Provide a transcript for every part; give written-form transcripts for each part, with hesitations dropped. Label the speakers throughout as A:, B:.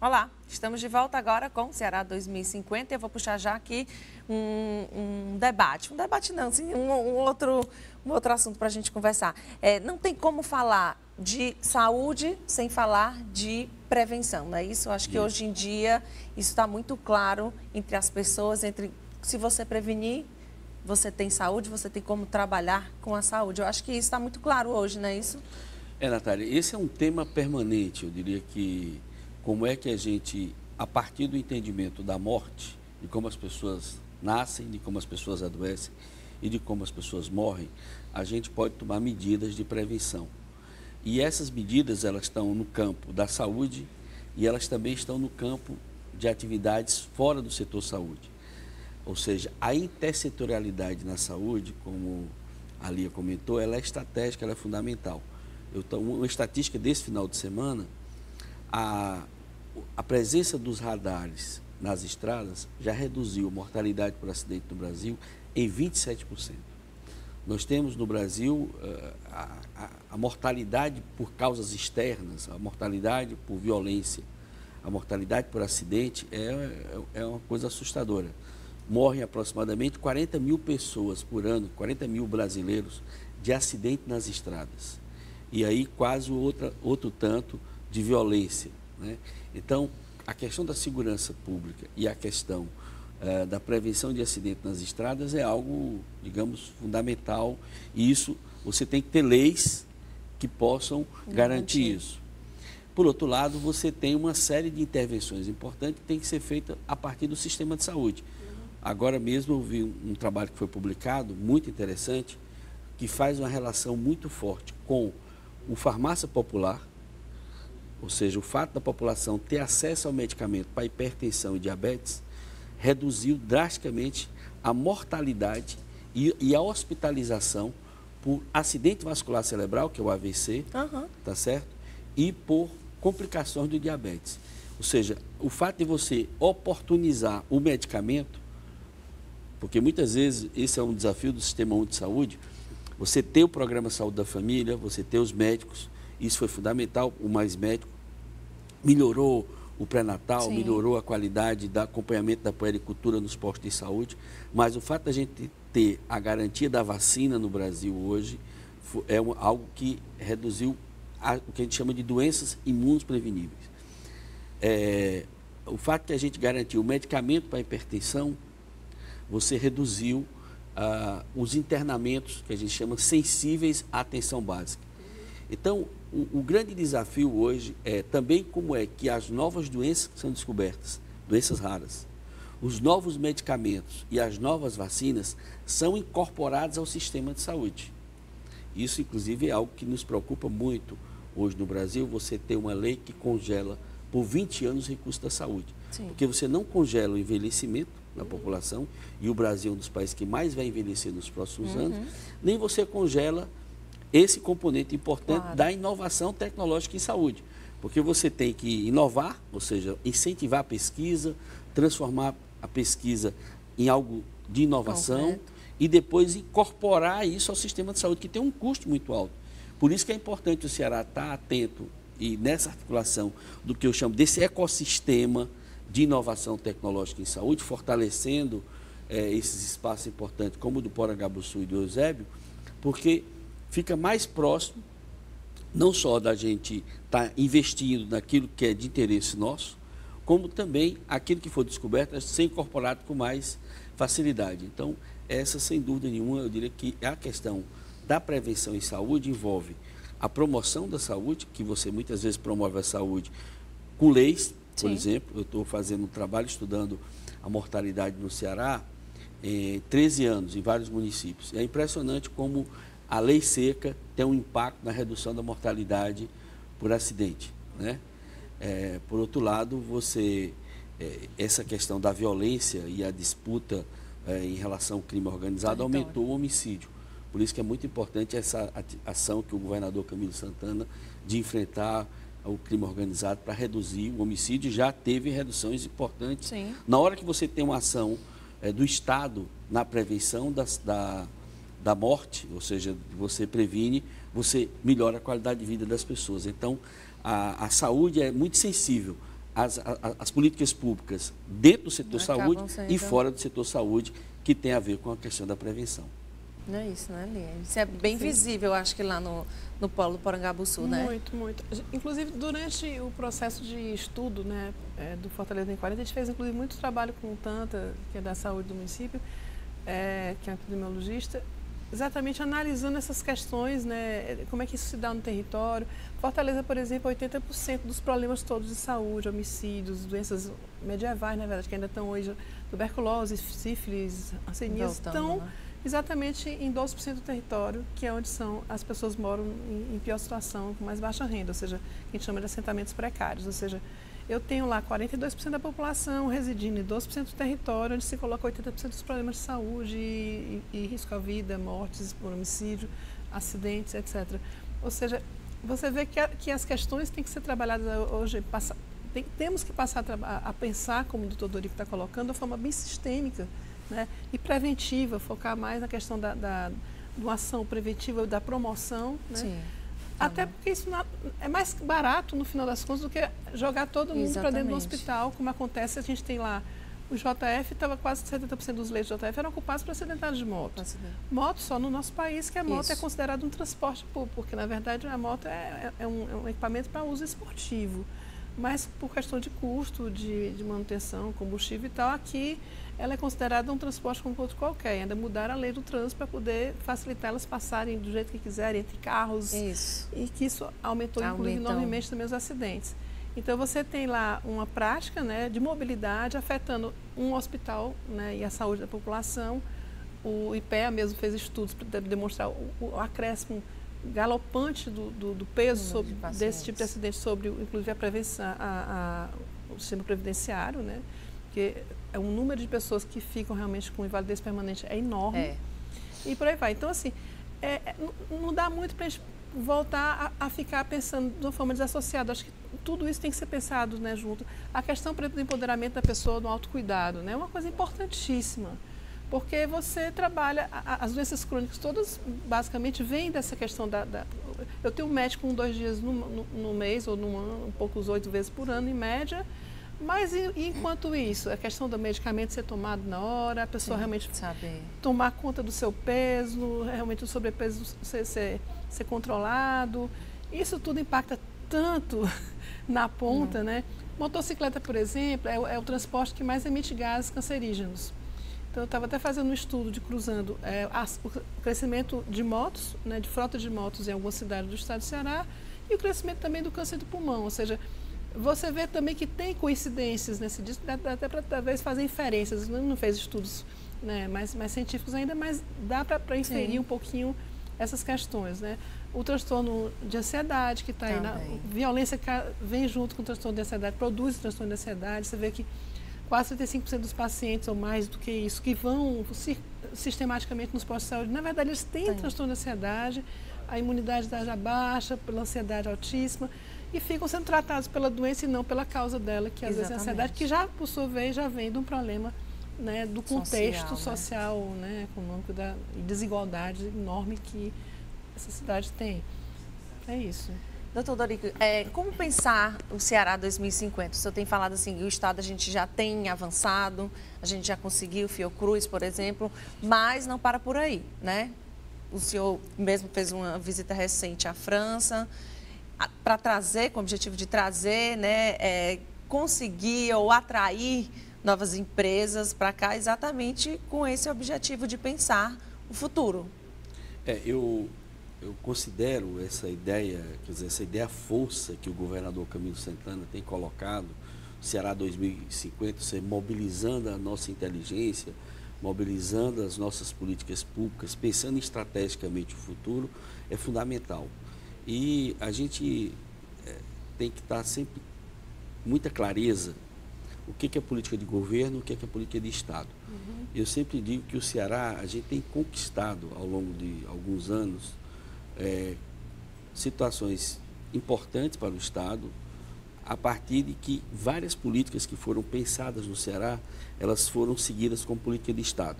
A: Olá, estamos de volta agora com o Ceará 2050 e eu vou puxar já aqui um debate. Um debate não, sim, um outro assunto para a gente conversar. Não tem como falar de saúde sem falar de prevenção, não é isso? Eu acho que hoje em dia isso está muito claro entre as pessoas, se você prevenir, você tem saúde, você tem como trabalhar com a saúde. Eu acho que isso está muito claro hoje, não é isso?
B: Natália, esse é um tema permanente, eu diria que como é que a gente, a partir do entendimento da morte, de como as pessoas nascem, de como as pessoas adoecem e de como as pessoas morrem, a gente pode tomar medidas de prevenção. E essas medidas, elas estão no campo da saúde e elas também estão no campo de atividades fora do setor saúde. Ou seja, a intersetorialidade na saúde, como a Lia comentou, ela é estratégica, ela é fundamental. Uma estatística desse final de semana, a presença dos radares nas estradas já reduziu a mortalidade por acidente no Brasil em 27%. Nós temos no Brasil a mortalidade por causas externas, a mortalidade por violência, a mortalidade por acidente é uma coisa assustadora. Morrem aproximadamente 40 mil pessoas por ano, 40 mil brasileiros de acidente nas estradas. E aí quase outro tanto de violência, né? Então, a questão da segurança pública e a questão da prevenção de acidentes nas estradas é algo, digamos, fundamental. E isso, você tem que ter leis que possam garantir isso. Por outro lado, você tem uma série de intervenções importantes que tem que ser feita a partir do sistema de saúde. Agora mesmo eu vi um trabalho que foi publicado, muito interessante, que faz uma relação muito forte com o farmácia popular, ou seja, o fato da população ter acesso ao medicamento para hipertensão e diabetes, reduziu drasticamente a mortalidade e a hospitalização por acidente vascular cerebral, que é o AVC, tá certo? E por complicações do diabetes. Ou seja, o fato de você oportunizar o medicamento, porque muitas vezes esse é um desafio do Sistema Único de Saúde, você ter o programa Saúde da Família, você ter os médicos, isso foi fundamental, o Mais Médico melhorou o pré-natal, melhorou a qualidade do acompanhamento da puericultura nos postos de saúde, mas o fato da gente ter a garantia da vacina no Brasil hoje é algo que reduziu o que a gente chama de doenças imunopreveníveis. O fato de a gente garantir o medicamento para a hipertensão, você reduziu os internamentos, que a gente chama sensíveis à atenção básica. Então, o grande desafio hoje é também como é que as novas doenças que são descobertas, doenças raras, os novos medicamentos e as novas vacinas são incorporados ao sistema de saúde. Isso, inclusive, é algo que nos preocupa muito hoje no Brasil, você ter uma lei que congela por 20 anos os recursos da saúde. Porque você não congela o envelhecimento na população, e o Brasil é um dos países que mais vai envelhecer nos próximos anos, nem você congela esse componente importante da inovação tecnológica em saúde. Porque você tem que inovar, ou seja, incentivar a pesquisa, transformar a pesquisa em algo de inovação e depois incorporar isso ao sistema de saúde, que tem um custo muito alto. Por isso que é importante o Ceará estar atento e nessa articulação do que eu chamo desse ecossistema de inovação tecnológica em saúde, fortalecendo esses espaços importantes, como o do Porangabuçu e do Eusébio, porque fica mais próximo, não só da gente estar investindo naquilo que é de interesse nosso, como também aquilo que for descoberto ser incorporado com mais facilidade. Então, essa, sem dúvida nenhuma, eu diria que a questão da prevenção em saúde envolve a promoção da saúde, que você muitas vezes promove a saúde com leis. Por exemplo, eu estou fazendo um trabalho estudando a mortalidade no Ceará em 13 anos, em vários municípios. É impressionante como a lei seca tem um impacto na redução da mortalidade por acidente, né? Por outro lado, essa questão da violência e a disputa em relação ao crime organizado aumentou o homicídio. Por isso que é muito importante essa ação que o governador Camilo Santana de enfrentar o crime organizado para reduzir o homicídio. Já teve reduções importantes. Na hora que você tem uma ação do Estado na prevenção da morte, ou seja, você previne, você melhora a qualidade de vida das pessoas. Então, a saúde é muito sensível as políticas públicas dentro do setor saúde
A: sendo...
B: e fora do setor saúde, que tem a ver com a questão da prevenção.
A: Não é isso, né, Lia? Isso é bem visível, acho que lá no Polo Porangabuçu, né?
C: Muito, muito. Inclusive, durante o processo de estudo, né, do Fortaleza em 40, a gente fez, inclusive, muito trabalho com o Tanta, que é da saúde do município, que é um epidemiologista, exatamente analisando essas questões, né, como é que isso se dá no território. Fortaleza, por exemplo, 80% dos problemas todos de saúde, homicídios, doenças medievais, na verdade, que ainda estão hoje, tuberculose, sífilis, hanseníase, estão...
A: né?
C: Exatamente em 12% do território, que é onde as pessoas moram em pior situação, com mais baixa renda, ou seja, que a gente chama de assentamentos precários. Ou seja, eu tenho lá 42% da população residindo em 12% do território, onde se coloca 80% dos problemas de saúde e risco à vida, mortes por homicídio, acidentes, etc. Ou seja, você vê que as questões têm que ser trabalhadas hoje, temos que passar a pensar, como o doutor Dorico está colocando, de forma bem sistêmica, né, e preventiva, focar mais na questão da uma ação preventiva, da promoção, né?
A: Sim.
C: Até porque isso é mais barato, no final das contas, do que jogar todo mundo para dentro do hospital, como acontece, a gente tem lá, o JF estava quase 70% dos leitos do JF eram ocupados por acidentados de moto. Moto só no nosso país, que a moto é considerada um transporte público, porque na verdade a moto é um equipamento para uso esportivo. Mas por questão de custo, de manutenção, combustível e tal, aqui ela é considerada um transporte como outro qualquer. Ainda mudaram a lei do trânsito para poder facilitar elas passarem do jeito que quiserem, entre carros.
A: Isso.
C: E que isso aumentou, inclusive, enormemente também os acidentes. Então, você tem lá uma prática, né, de mobilidade afetando um hospital, né, e a saúde da população. O IPEA mesmo fez estudos para demonstrar o acréscimo galopante do peso desse tipo de acidente sobre, inclusive, a prevenção, o sistema previdenciário, né? Porque é um número de pessoas que ficam realmente com invalidez permanente é enorme. E por aí vai. Então, assim, não dá muito para a gente voltar a ficar pensando de uma forma desassociada. Acho que tudo isso tem que ser pensado, né, junto. A questão, por exemplo, do empoderamento da pessoa, do autocuidado, né? É uma coisa importantíssima. Porque você trabalha, as doenças crônicas todas basicamente vêm dessa questão eu tenho um médico 2 dias no mês ou num ano, um pouco 8 vezes por ano em média, mas enquanto isso, a questão do medicamento ser tomado na hora, a pessoa realmente tomar conta do seu peso, realmente o sobrepeso ser controlado, isso tudo impacta tanto na ponta, né? Motocicleta, por exemplo, é o transporte que mais emite gases cancerígenos. Então, eu estava até fazendo um estudo de cruzando o crescimento de motos, né, de frota de motos em algumas cidades do estado do Ceará e o crescimento também do câncer do pulmão. Ou seja, você vê também que tem coincidências nesse disco, dá até para talvez fazer inferências, não fez estudos, né, mais científicos ainda, mas dá para inferir um pouquinho essas questões, né? O transtorno de ansiedade que está aí, violência que vem junto com o transtorno de ansiedade, produz o transtorno de ansiedade, você vê que quase 35% dos pacientes, ou mais do que isso, que vão sistematicamente nos postos de saúde, na verdade, eles têm transtorno de ansiedade, a imunidade já baixa, pela ansiedade altíssima, e ficam sendo tratados pela doença e não pela causa dela, que às vezes é a ansiedade, que já, por sua vez, já vem de um problema, né, do contexto social, né, econômico e desigualdade enorme que essa cidade tem. É isso.
A: Doutor Dorico, como pensar o Ceará 2050? O senhor tem falado assim, o Estado a gente já tem avançado, a gente já conseguiu, Fiocruz, por exemplo, mas não para por aí, né? O senhor mesmo fez uma visita recente à França, para trazer, com o objetivo de trazer, né, conseguir ou atrair novas empresas para cá, exatamente com esse objetivo de pensar o futuro.
B: Eu considero essa ideia, quer dizer, essa ideia força que o governador Camilo Santana tem colocado, o Ceará 2050, você mobilizando a nossa inteligência, mobilizando as nossas políticas públicas, pensando estrategicamente o futuro, é fundamental. E a gente tem que estar sempre muita clareza o que é política de governo, o que é política de Estado. Eu sempre digo que o Ceará, a gente tem conquistado ao longo de alguns anos situações importantes para o Estado, a partir de que várias políticas que foram pensadas no Ceará, elas foram seguidas como política de Estado.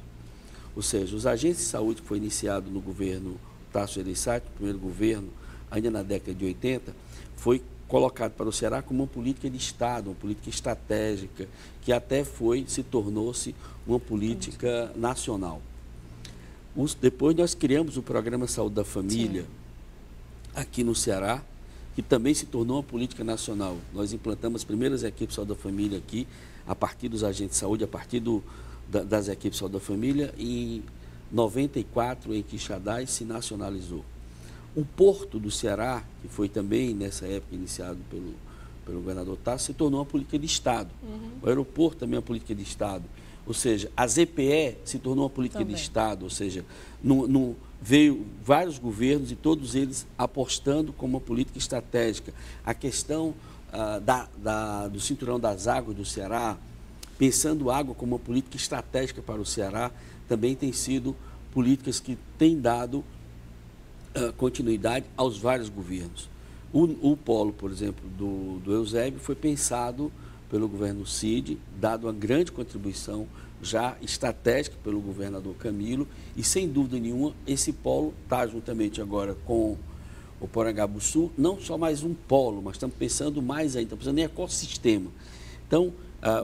B: Ou seja, os agentes de saúde que foi iniciado no governo Tasso Gereissati, o primeiro governo, ainda na década de 80, foi colocado para o Ceará como uma política de Estado, uma política estratégica, que até tornou-se uma política nacional. Depois nós criamos o Programa Saúde da Família, sim, aqui no Ceará, que também se tornou uma política nacional. Nós implantamos as primeiras equipes de saúde da família aqui, a partir dos agentes de saúde, a partir das equipes de saúde da família, e em 94, em Quixadá, se nacionalizou. O Porto do Ceará, que foi também, nessa época, iniciado pelo governador Tasso, se tornou uma política de Estado. O aeroporto também é uma política de Estado. Ou seja, a ZPE se tornou uma política também de Estado, ou seja, veio vários governos e todos eles apostando como uma política estratégica. A questão do cinturão das águas do Ceará, pensando água como uma política estratégica para o Ceará, também tem sido políticas que têm dado continuidade aos vários governos. O polo, por exemplo, do Eusébio foi pensado pelo governo Cid, dado uma grande contribuição já estratégica pelo governador Camilo, e sem dúvida nenhuma esse polo está juntamente agora com o Porangabuçu, não só mais um polo, mas estamos pensando mais ainda, estamos pensando em ecossistema. Então,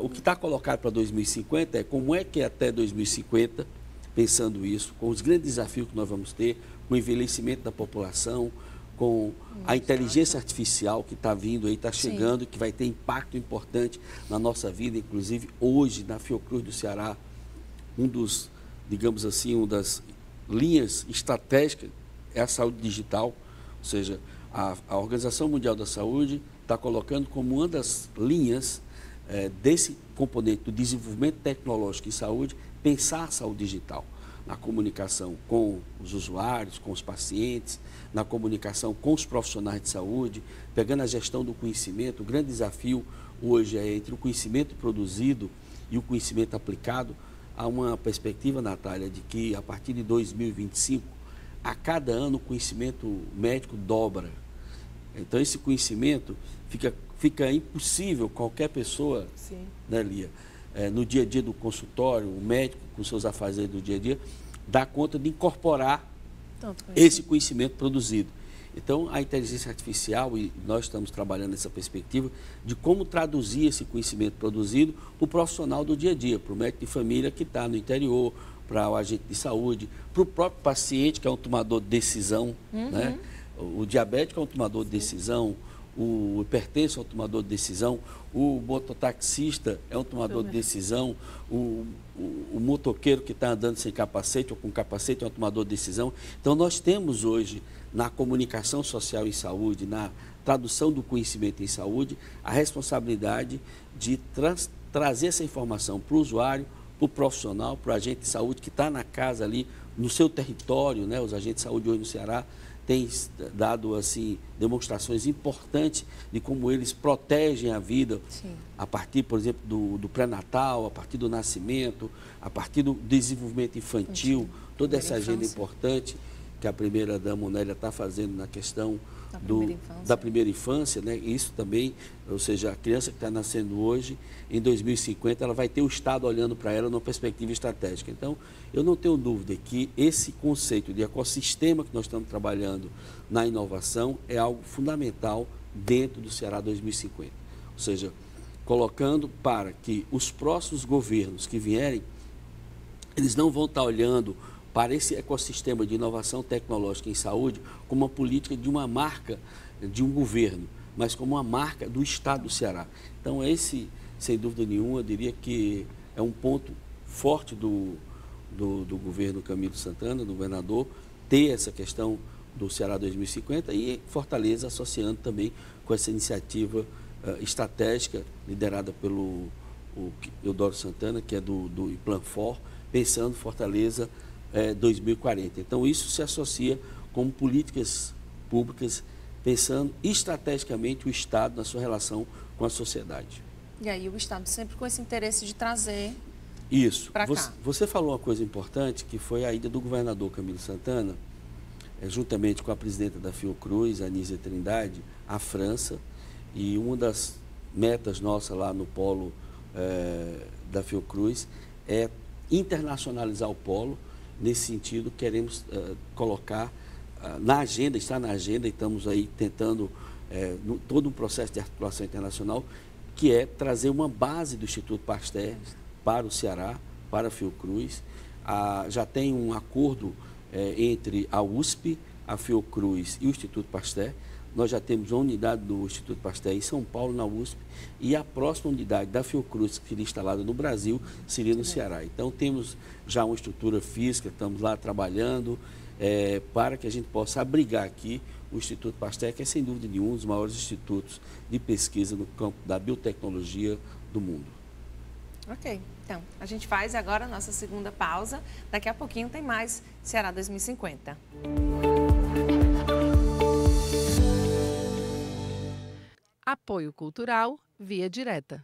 B: o que está colocado para 2050 é como é que até 2050, pensando isso, com os grandes desafios que nós vamos ter, com o envelhecimento da população, com a inteligência artificial que está vindo aí, está chegando, sim, que vai ter impacto importante na nossa vida, inclusive hoje na Fiocruz do Ceará, digamos assim, uma das linhas estratégicas é a saúde digital, ou seja, a Organização Mundial da Saúde está colocando como uma das linhas desse componente do desenvolvimento tecnológico em saúde, pensar a saúde digital, na comunicação com os usuários, com os pacientes, na comunicação com os profissionais de saúde, pegando a gestão do conhecimento. O grande desafio hoje é entre o conhecimento produzido e o conhecimento aplicado. Há uma perspectiva, Natália, de que a partir de 2025, a cada ano o conhecimento médico dobra. Então esse conhecimento fica impossível qualquer pessoa, né, Lia, no dia a dia do consultório, o médico com seus afazeres do dia a dia, dá conta de incorporar esse conhecimento produzido. Então, a inteligência artificial, e nós estamos trabalhando nessa perspectiva, de como traduzir esse conhecimento produzido para o profissional do dia a dia, para o médico de família que está no interior, para o agente de saúde, para o próprio paciente, que é um tomador de decisão, né? O diabético é um tomador de decisão, o hipertenso é um tomador de decisão, o mototaxista é um tomador de decisão, o motoqueiro que está andando sem capacete ou com capacete é um tomador de decisão. Então, nós temos hoje, na comunicação social em saúde, na tradução do conhecimento em saúde, a responsabilidade de trazer essa informação para o usuário, para o profissional, para o agente de saúde que está na casa ali, no seu território, né? Os agentes de saúde hoje no Ceará têm dado assim, demonstrações importantes de como eles protegem a vida, sim, a partir, por exemplo, do pré-natal, a partir do nascimento, a partir do desenvolvimento infantil, toda essa agenda importante que a primeira-dama Onélia está fazendo na questão da primeira infância, né? Isso também, ou seja, a criança que está nascendo hoje, em 2050, ela vai ter o Estado olhando para ela numa perspectiva estratégica. Então, eu não tenho dúvida que esse conceito de ecossistema que nós estamos trabalhando na inovação é algo fundamental dentro do Ceará 2050. Ou seja, colocando para que os próximos governos que vierem, eles não vão estar olhando para esse ecossistema de inovação tecnológica em saúde como uma política de uma marca de um governo, mas como uma marca do Estado do Ceará. Então, esse, sem dúvida nenhuma, eu diria que é um ponto forte do governo Camilo Santana, do governador, ter essa questão do Ceará 2050 e Fortaleza associando também com essa iniciativa estratégica liderada pelo Eudoro Santana, que é do Planfor, pensando Fortaleza 2040. Então, isso se associa com políticas públicas, pensando estrategicamente o Estado na sua relação com a sociedade.
A: E aí o Estado sempre com esse interesse de trazer
B: isso. Você falou uma coisa importante, que foi a ida do governador Camilo Santana, juntamente com a presidenta da Fiocruz, Anísia Trindade, à França, e uma das metas nossas lá no polo da Fiocruz é internacionalizar o polo. Nesse sentido, queremos colocar na agenda, está na agenda, e estamos aí tentando todo um processo de articulação internacional, que é trazer uma base do Instituto Pasteur para o Ceará, para a Fiocruz. Já tem um acordo entre a USP, a Fiocruz e o Instituto Pasteur. Nós já temos uma unidade do Instituto Pasteur em São Paulo, na USP, e a próxima unidade da Fiocruz, que seria instalada no Brasil, seria no Ceará. Então, temos já uma estrutura física, estamos lá trabalhando para que a gente possa abrigar aqui o Instituto Pasteur, que é, sem dúvida nenhuma, um dos maiores institutos de pesquisa no campo da biotecnologia do mundo.
A: Ok, então, a gente faz agora a nossa segunda pausa. Daqui a pouquinho tem mais Ceará 2050.
D: Apoio Cultural Via Direta.